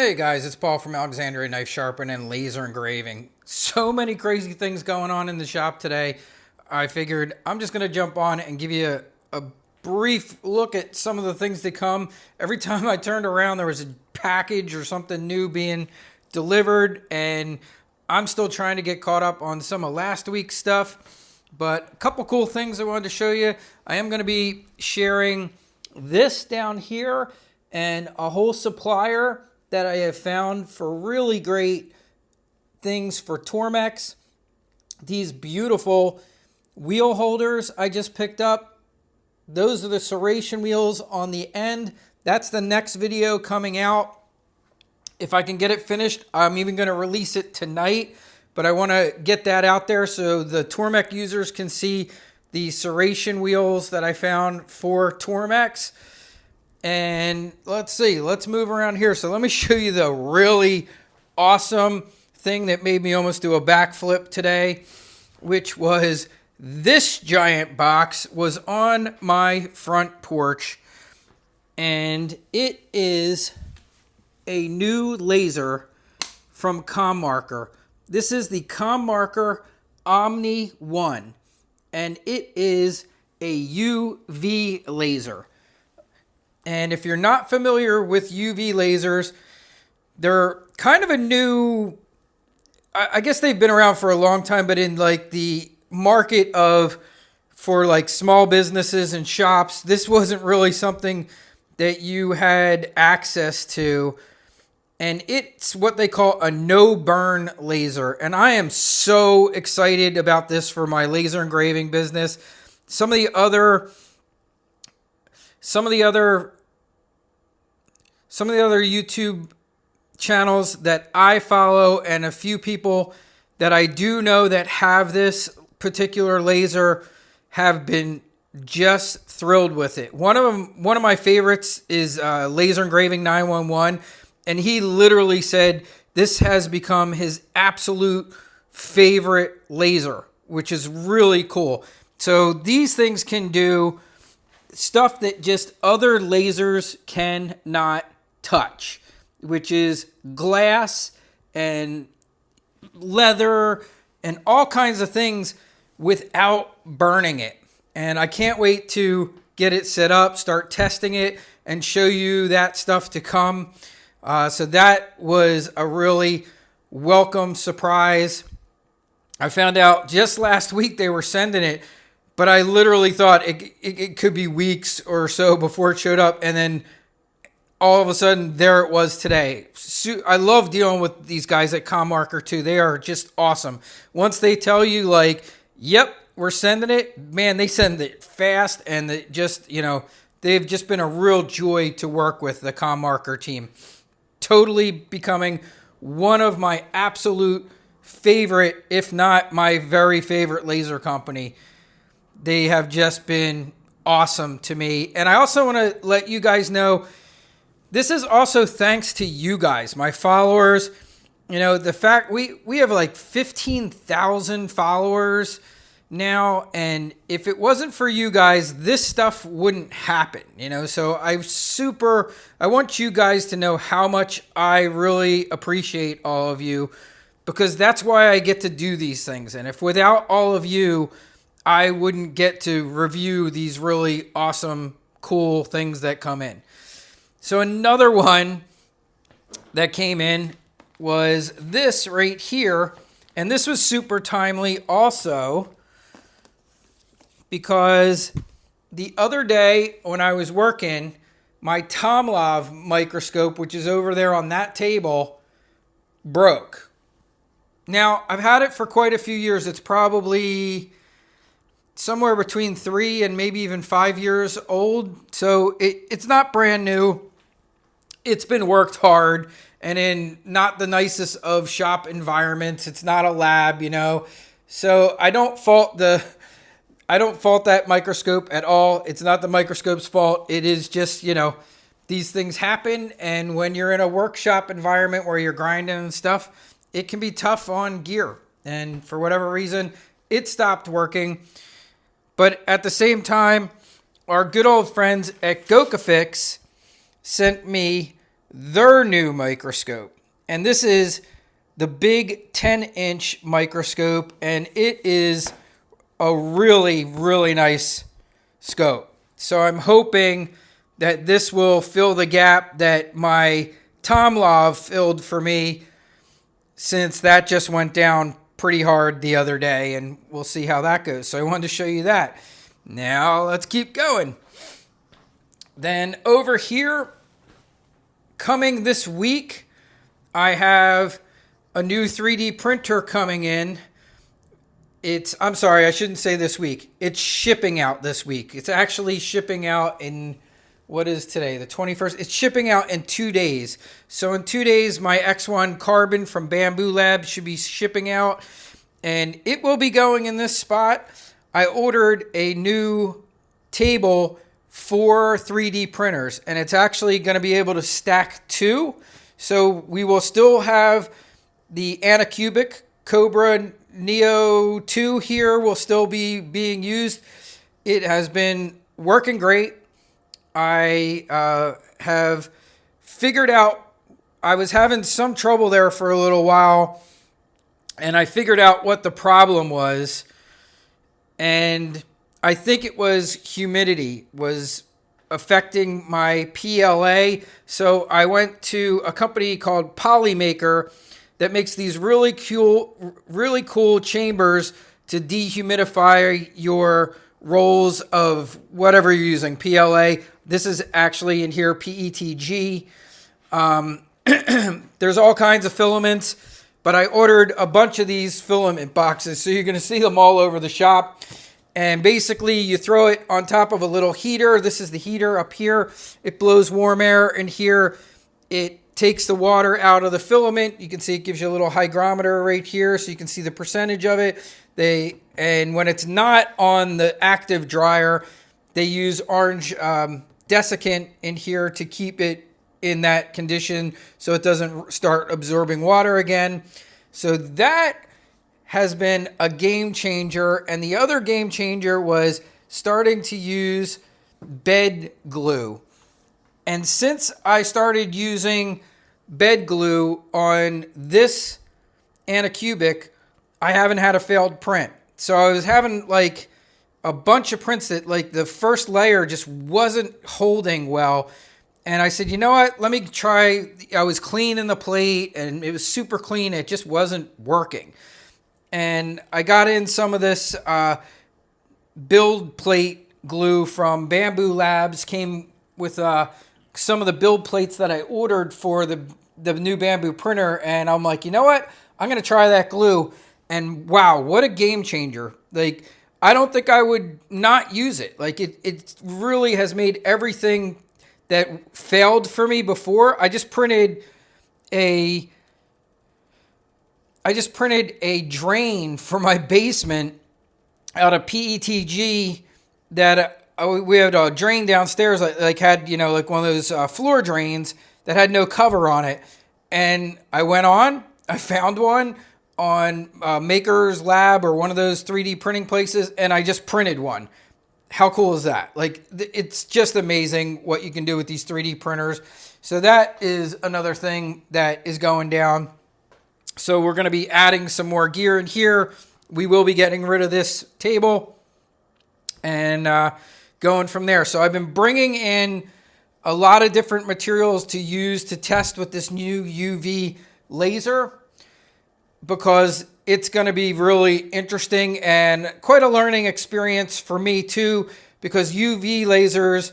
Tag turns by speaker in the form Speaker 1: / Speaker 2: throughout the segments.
Speaker 1: Hey guys, it's Paul from Alexandria Knife Sharpening and Laser Engraving. So many crazy things going on in the shop today. I figured I'm just going to jump on and give you a brief look at some of the things that come. Every time I turned around, there was a package or something new being delivered, and I'm still trying to get caught up on some of last week's stuff. But a couple cool things I wanted to show you. I am going to be sharing this down here and a whole supplier that I have found for really great things for Tormex. These beautiful wheel holders I just picked up. Those are the serration wheels on the end. That's the next video coming out. If I can get it finished, I'm even going to release it tonight. But I want to get that out there so the Tormex users can see the serration wheels that I found for Tormex. And let's see, let's move around here. So let me show you the really awesome thing that made me almost do a backflip today, which was this giant box was on my front porch, and it is a new laser from ComMarker. This is the ComMarker Omni 1, and it is a UV laser. And if you're not familiar with UV lasers, they're kind of a new, I guess they've been around for a long time, but in like the market of, for like small businesses and shops, this wasn't really something that you had access to. And it's what they call a no burn laser. And I am so excited about this for my laser engraving business. Some of the other YouTube channels that I follow and a few people that I do know that have this particular laser have been just thrilled with it. One of my favorites is Laser Engraving 911, and he literally said this has become his absolute favorite laser, which is really cool. So these things can do stuff that just other lasers cannot touch, which is glass and leather and all kinds of things without burning it. And I can't wait to get it set up, start testing it, and show you that stuff to come. So that was a really welcome surprise. I found out just last week they were sending it, but I literally thought it could be weeks or so before it showed up, and then all of a sudden, there it was today. I love dealing with these guys at ComMarker too. They are just awesome. Once they tell you, like, yep, we're sending it, man, they send it fast, and it just, they've just been a real joy to work with, the ComMarker team. Totally becoming one of my absolute favorite, if not my very favorite laser company. They have just been awesome to me. And I also want to let you guys know, this is also thanks to you guys, my followers. The fact we have like 15,000 followers now, and if it wasn't for you guys, this stuff wouldn't happen, So I want you guys to know how much I really appreciate all of you, because that's why I get to do these things. And if without all of you, I wouldn't get to review these really awesome, cool things that come in. So another one that came in was this right here. And this was super timely also, because the other day when I was working, my Tomlov microscope, which is over there on that table, broke. Now, I've had it for quite a few years. It's probably somewhere between 3 and maybe even 5 years old. So it's not brand new. It's been worked hard and in not the nicest of shop environments. It's not a lab, So I don't fault that microscope at all. It's not the microscope's fault. It is just, these things happen. And when you're in a workshop environment where you're grinding and stuff, it can be tough on gear. And for whatever reason, it stopped working. But at the same time, our good old friends at GokaFix sent me their new microscope. And this is the big 10-inch microscope, and it is a really, really nice scope. So I'm hoping that this will fill the gap that my Tomlov filled for me, since that just went down pretty hard the other day, and we'll see how that goes. So I wanted to show you that. Now let's keep going. Then over here, coming this week, I have a new 3D printer coming in. I'm sorry, I shouldn't say this week. It's shipping out this week. It's actually shipping out in, what is today? The 21st. It's shipping out in 2 days. So in 2 days, my X1 Carbon from Bamboo Lab should be shipping out, and it will be going in this spot. I ordered a new table for 3D printers, and it's actually going to be able to stack 2. So we will still have the Anacubic Cobra Neo 2 here will still be being used. It has been working great. I have figured out, I was having some trouble there for a little while, and I figured out what the problem was. And I think it was humidity was affecting my PLA. So I went to a company called Polymaker that makes these really cool chambers to dehumidify your rolls of whatever you're using, PLA. This is actually in here, PETG. There's all kinds of filaments, but I ordered a bunch of these filament boxes. So you're going to see them all over the shop. And basically you throw it on top of a little heater. This is the heater up here. It blows warm air in here. It takes the water out of the filament. You can see it gives you a little hygrometer right here, so you can see the percentage of it. And when it's not on the active dryer, they use orange desiccant in here to keep it in that condition so it doesn't start absorbing water again. So that has been a game changer. And the other game changer was starting to use bed glue. And since I started using bed glue on this Anacubic, I haven't had a failed print. So I was having like a bunch of prints that like the first layer just wasn't holding well. And I said, you know what, let me try. I was cleaning the plate and it was super clean. It just wasn't working. And I got in some of this build plate glue from Bamboo Labs, came with some of the build plates that I ordered for the new Bamboo printer. And I'm like, you know what? I'm going to try that glue. And wow, what a game changer. Like, I don't think I would not use it. Like, it really has made everything that failed for me before. I just printed a drain for my basement out of PETG that we had a drain downstairs, like had, you know, like one of those floor drains that had no cover on it. And I found one on Maker's Lab or one of those 3D printing places, and I just printed one. How cool is that? Like, it's just amazing what you can do with these 3D printers. So that is another thing that is going down. So we're going to be adding some more gear in here. We will be getting rid of this table and going from there. So I've been bringing in a lot of different materials to use to test with this new UV laser, because it's going to be really interesting and quite a learning experience for me too, because UV lasers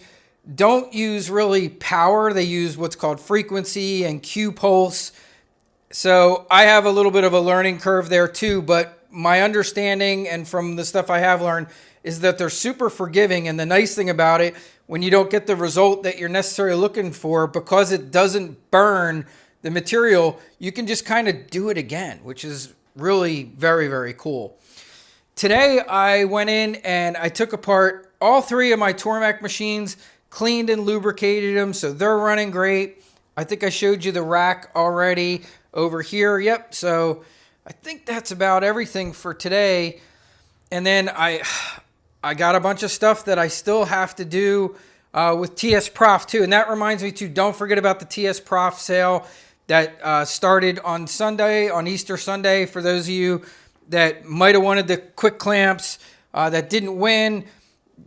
Speaker 1: don't use really power. They use what's called frequency and Q pulse. So I have a little bit of a learning curve there too, but my understanding and from the stuff I have learned is that they're super forgiving. And the nice thing about it, when you don't get the result that you're necessarily looking for, because it doesn't burn the material, you can just kind of do it again, which is really very, very cool. Today, I went in and I took apart all 3 of my Tormex machines, cleaned and lubricated them, so they're running great. I think I showed you the rack already over here. Yep, so I think that's about everything for today. And then I got a bunch of stuff that I still have to do with TSPROF too. And that reminds me too, don't forget about the TSPROF sale that started on Sunday, on Easter Sunday. For those of you that might have wanted the quick clamps that didn't win,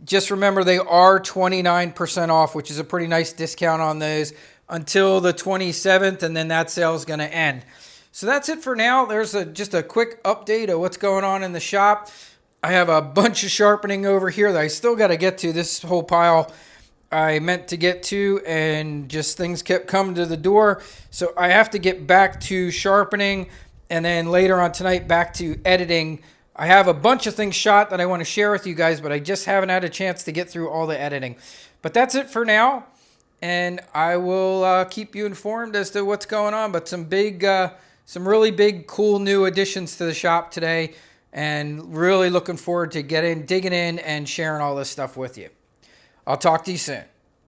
Speaker 1: just remember they are 29% off, which is a pretty nice discount on those until the 27th, and then that sale is going to end. So that's it for now. There's just a quick update of what's going on in the shop. I have a bunch of sharpening over here that I still got to get to. This whole pile I meant to get to, and just things kept coming to the door. So I have to get back to sharpening, and then later on tonight back to editing. I have a bunch of things shot that I want to share with you guys, but I just haven't had a chance to get through all the editing. But that's it for now, and I will keep you informed as to what's going on. But some really big, cool new additions to the shop today, and really looking forward to digging in and sharing all this stuff with you. I'll talk to you soon.